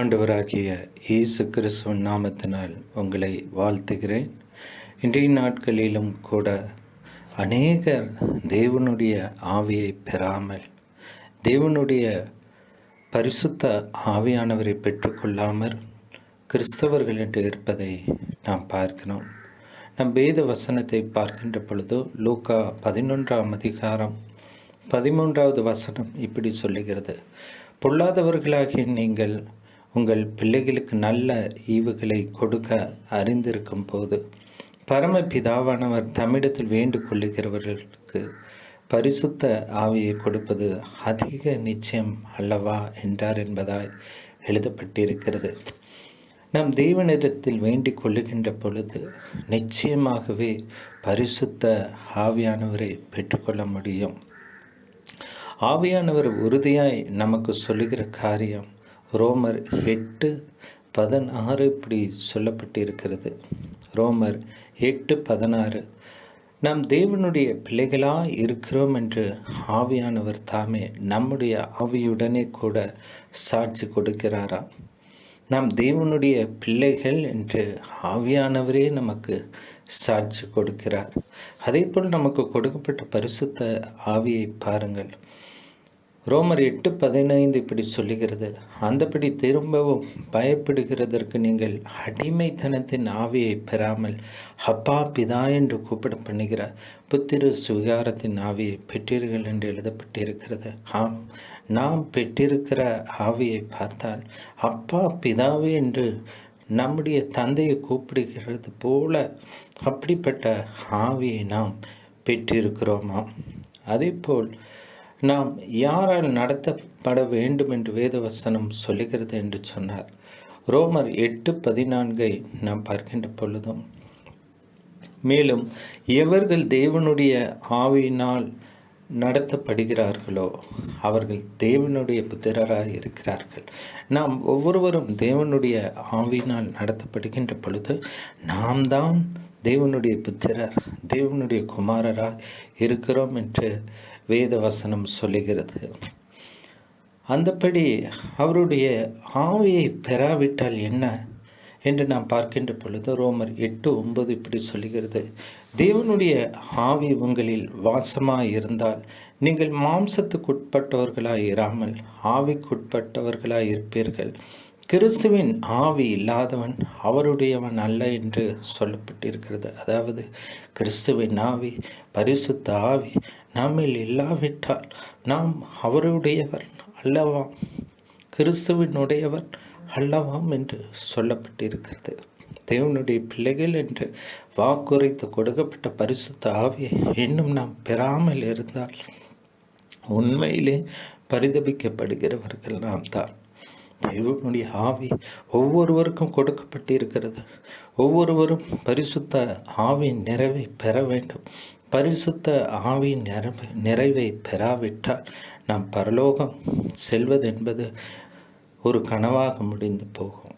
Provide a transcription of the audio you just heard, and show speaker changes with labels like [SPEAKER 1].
[SPEAKER 1] ஆண்டவராகிய இயேசு கிறிஸ்துவின் நாமத்தினால் உங்களை வாழ்த்துகிறேன். இன்றைய நாட்களிலும் கூட அநேகர் தேவனுடைய ஆவியை பெறாமல், தேவனுடைய பரிசுத்த ஆவியானவரை பெற்றுக்கொள்ளாமல் கிறிஸ்தவர்கள் என்று இருப்பதை நாம் பார்க்கிறோம். நம் வேத வசனத்தை பார்க்கின்ற பொழுது லூக்கா 11ஆம் அதிகாரம் 13வது வசனம் இப்படி சொல்லுகிறது: பொல்லாதவர்களாகிய நீங்கள் உங்கள் பிள்ளைகளுக்கு நல்ல ஈவுகளை கொடுக்க அறிந்திருக்கும் போது பரமபிதாவானவர் தம்மிடத்தில் வேண்டிக் கொள்ளுகிறவர்களுக்கு பரிசுத்த ஆவியை கொடுப்பது அதிக நிச்சயம் அல்லவா என்றார் என்பதாய் எழுதப்பட்டிருக்கிறது. நாம் தேவனிடத்தில் வேண்டிக் கொள்ளுகின்ற பொழுது நிச்சயமாகவே பரிசுத்த ஆவியானவரை பெற்றுக்கொள்ள முடியும். ஆவியானவர் உறுதியாய் நமக்கு சொல்லுகிற காரியம் ரோமர் 8:16 இப்படி சொல்லப்பட்டிருக்கிறது. ரோமர் 8:16 நாம் தேவனுடைய பிள்ளைகளாக இருக்கிறோம் என்று ஆவியானவர் தாமே நம்முடைய ஆவியுடனே கூட சாட்சி கொடுக்கிறாராம். நாம் தேவனுடைய பிள்ளைகள் என்று ஆவியானவரே நமக்கு சாட்சி கொடுக்கிறார். அதேபோல் நமக்கு கொடுக்கப்பட்ட பரிசுத்த ஆவியை பாருங்கள். ரோமர் 8:15 இப்படி சொல்லுகிறது: அந்தபடி திரும்பவும் பயப்படுகிறதற்கு நீங்கள் அடிமைத்தனத்தின் ஆவியை பெறாமல் அப்பா பிதா என்று கூப்பிட பண்ணுகிற புத்திர சுகாரத்தின் ஆவியை பெற்றீர்கள் என்று எழுதப்பட்டிருக்கிறது. ஆம், நாம் பெற்றிருக்கிற ஆவியை பார்த்தால் அப்பா பிதாவே என்று நம்முடைய தந்தையை கூப்பிடுகிறது போல அப்படிப்பட்ட ஆவியை நாம் பெற்றிருக்கிறோமாம். அதேபோல் நாம் யாரால் நடத்தப்பட வேண்டும் என்று வேதவசனம் சொல்லுகிறது என்று சொன்னார். ரோமர் 8:14 நாம் பார்க்கின்ற பொழுதும், மேலும் எவர்கள் தேவனுடைய ஆவியினால் நடத்தப்படுகிறார்களோ அவர்கள் தேவனுடைய புத்திரராக இருக்கிறார்கள். நாம் ஒவ்வொருவரும் தேவனுடைய ஆவியினால் நடத்தப்படுகின்ற பொழுது நாம் தான் தேவனுடைய புத்திரர், தேவனுடைய குமாரராக இருக்கிறோம் என்று வேத வசனம் சொல்லுகிறது. அந்தபடி அவருடைய ஆவியை பெறாவிட்டால் என்ன என்று நாம் பார்க்கின்ற பொழுது ரோமர் 8:9 இப்படி சொல்லுகிறது: தேவனுடைய ஆவி உங்களில் வாசமாக இருந்தால் நீங்கள் மாம்சத்துக்குட்பட்டவர்களாய் இராமல் ஆவிக்குட்பட்டவர்களாய் இருப்பீர்கள். கிறிஸ்துவின் ஆவி இல்லாதவன் அவருடையவன் அல்ல என்று சொல்லப்பட்டிருக்கிறது. அதாவது கிறிஸ்துவின் ஆவி, பரிசுத்த ஆவி நம்மில் இல்லாவிட்டால் நாம் அவருடையவர் அல்லவாம், கிறிஸ்துவினுடையவர் அல்லவாம் என்று சொல்லப்பட்டிருக்கிறது. தேவனுடைய பிள்ளைகள் என்று வாக்குரைத்து கொடுக்கப்பட்ட பரிசுத்த ஆவியை இன்னும் நாம் பெறாமல் இருந்தால் உண்மையிலே பரிதபிக்கப்படுகிறவர்கள் நாம் தான். தேவனுடைய ஆவி ஒவ்வொருவருக்கும் கொடுக்கப்பட்டிருக்கிறது. ஒவ்வொருவரும் பரிசுத்த ஆவியின் நிறைவை பெற வேண்டும். பரிசுத்த ஆவியின் நிறைவை பெறாவிட்டால் நாம் பரலோகம் செல்வதென்பது ஒரு கனவாக முடிந்து போகும்.